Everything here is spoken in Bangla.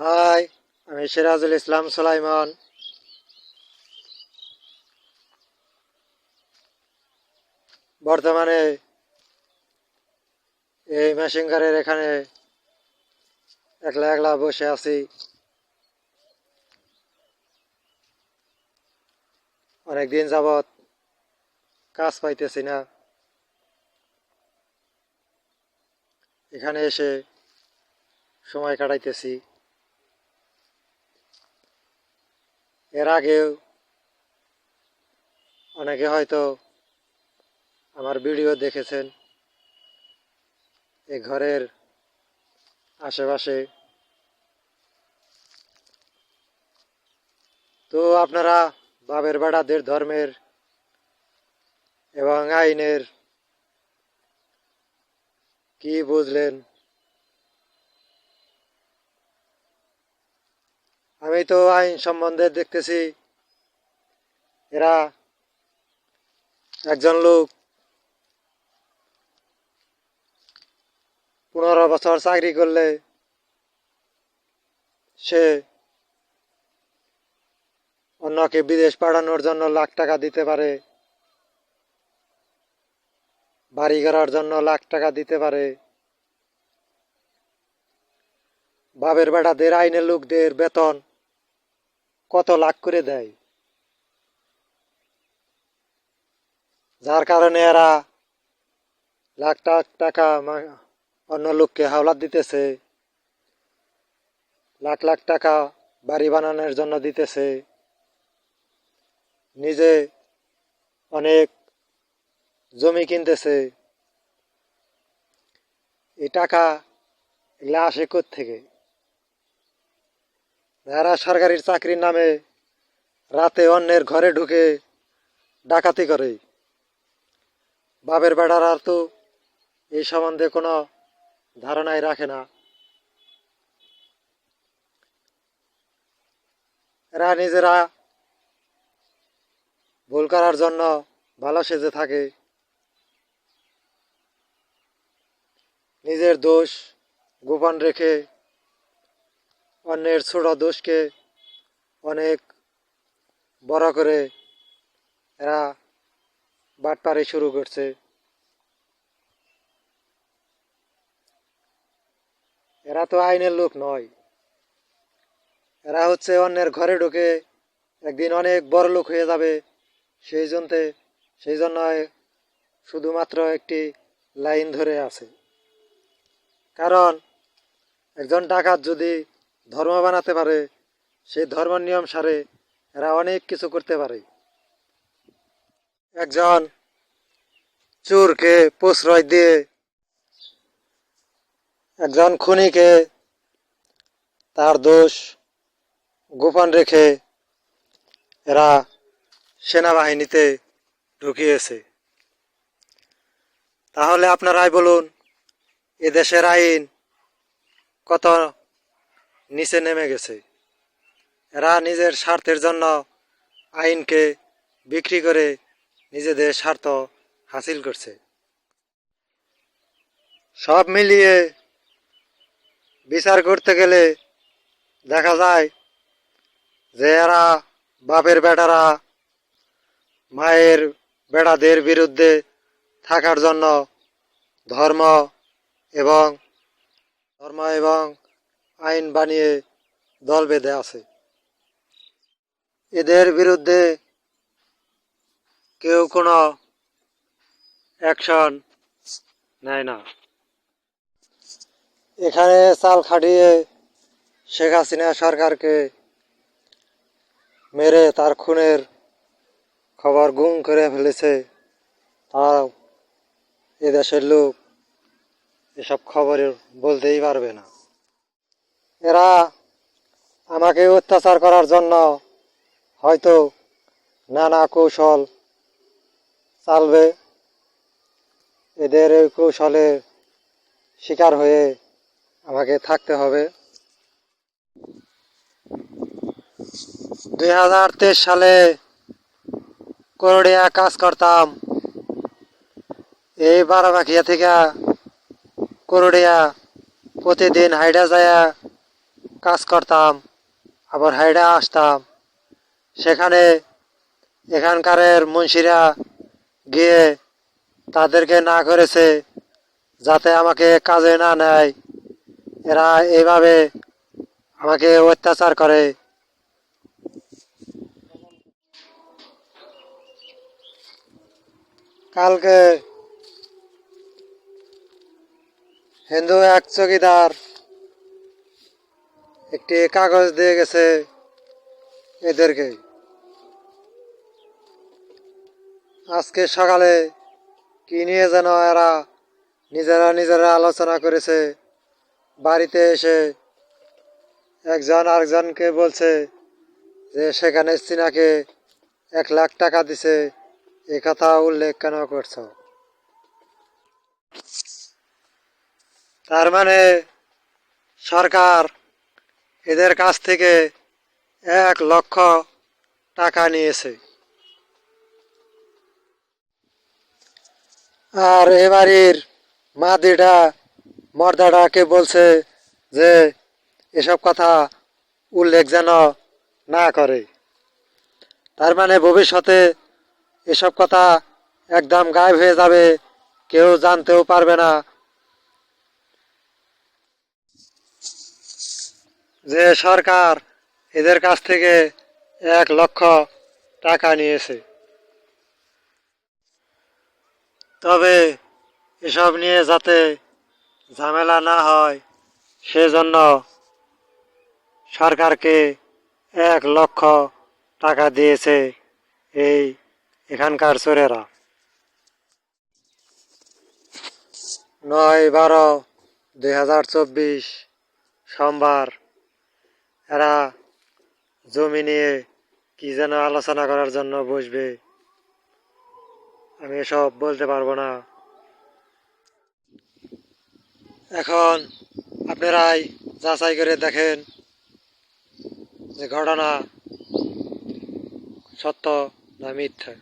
হাই, আমি সিরাজুল ইসলাম সুলাইমান। বর্তমানে এই মেশিনগারের এখানে একলা একলা বসে আছি। অনেকদিন যাবৎ কাজ পাইতেছি না। এখানে এসে সময় কাটাইতেছি। এর আগেও অনেকে হয়তো আমার ভিডিও দেখেছেন। এই ঘরের আশেপাশে তো আপনারা বাপের বেড়াদের ধর্মের এবং আইনের কি বুঝলেন? আমি তো আইন সম্বন্ধে দেখতেছি এরা একজন লোক 15 বছর চাকরি করলে সে অন্যকে বিদেশ পাঠানোর জন্য লাখ টাকা দিতে পারে, বাড়ি করার জন্য লাখ টাকা দিতে পারে। বাপের বেটাদের আইনের লোকদের বেতন কত লাখ করে দেয়, যার কারণে এরা লাখ লাখ টাকা অন্য লোককে হাওলাত দিতেছে, লাখ লাখ টাকা বাড়ি বানানোর জন্য দিতেছে, নিজে অনেক জমি কিনতেছে। এই টাকা এগুলা আসে কোত্থেকে? যারা সরকারি চাকরির নামে রাতে অন্যের ঘরে ঢুকে ডাকাতি করে, বাপের বেটারা তো এই সম্বন্ধে কোনো ধারণাই রাখে না। এরা নিজেরা ভুল করার জন্য ভালো সেজে থাকে, নিজের দোষ গোপন রেখে অন্যের ছোট দোষকে অনেক বড় করে এরা বাটপারি শুরু করছে। এরা তো আইনের লোক নয়, এরা হচ্ছে অন্যের ঘরে ঢুকে একদিন অনেক বড় লোক হয়ে যাবে সেই জন্য শুধুমাত্র একটি লাইন ধরে আছে। কারণ একজন ডাকাত যদি ধর্ম বানাতে পারে, সেই ধর্ম নিয়ম সারে এরা অনেক কিছু করতে পারে। একজন চোরকে প্রশ্রয় দিয়ে, একজন খুনিকে তার দোষ গোপন রেখে এরা সেনাবাহিনীতে ঢুকিয়েছে। তাহলে আপনারাই বলুন, এদেশের আইন কত নিচে নেমে গেছে। এরা নিজের স্বার্থের জন্য আইনকে বিক্রি করে নিজেদের স্বার্থ হাসিল করছে। সব মিলিয়ে বিচার করতে গেলে দেখা যায় যে এরা বাপের বেটারা মায়ের বেটাদের বিরুদ্ধে থাকার জন্য ধর্ম এবং আইন বানিয়ে দল বেঁধে আছে। এদের বিরুদ্ধে কেউ কোনো অ্যাকশন নেয় না। এখানে চাল খাটিয়ে শেখ হাসিনা সরকারকে মেরে তার খুনের খবর গুম করে ফেলেছে। তাও এদেশের লোক এসব খবর বলতেই পারবে না। এরা আমাকে অত্যাচার করার জন্য হয়তো নানা কৌশল চালবে। এদের এই কৌশলের শিকার হয়ে আমাকে থাকতে হবে। 2023 সালে করোড়িয়া কাজ করতাম। এই বারাবাঁকিয়া থেকে করোড়িয়া প্রতিদিন হাইডা যায় কাজ করতাম, আবার হাইডা আসতাম। সেখানে এখানকারের মুন্সিরা গিয়ে তাদেরকে না করেছে যাতে আমাকে কাজে না নেয়। এরা এইভাবে আমাকে অত্যাচার করে। কালকে হিন্দু এক চৌকিদার একটি কাগজ দিয়ে গেছে এদেরকে। আজকে সকালে কি নিয়ে যেন এরা নিজেরা আলোচনা করেছে। বাড়িতে এসে একজন আরেকজনকে বলছে যে সেখানে চীনাকে 1 লাখ টাকা দিছে, এ কথা উল্লেখ কেন করছ? তার মানে সরকার এদের কাছ থেকে 1 লক্ষ টাকা নিয়েছে। আর এ বাড়ির মাদিটা মর্দাটাকে বলছে যে এসব কথা উল্লেখ যেন না করে। তার মানে ভবিষ্যতে এসব কথা একদম গায়েব হয়ে যাবে, কেউ জানতেও পারবে না যে সরকার এদের কাছ থেকে 1 লক্ষ টাকা নিয়েছে। তবে এসব নিয়ে যাতে ঝামেলা না হয় সেজন্য সরকারকে 1 লক্ষ টাকা দিয়েছে এখানকার চোরেরা। 9/12/2024 সোমবার এরা জমি নিয়ে কি যেন আলোচনা করার জন্য বসবে। আমি এসব বলতে পারবো না। এখন আপনারাই যাচাই করে দেখেন যে ঘটনা সত্য না মিথ্যা।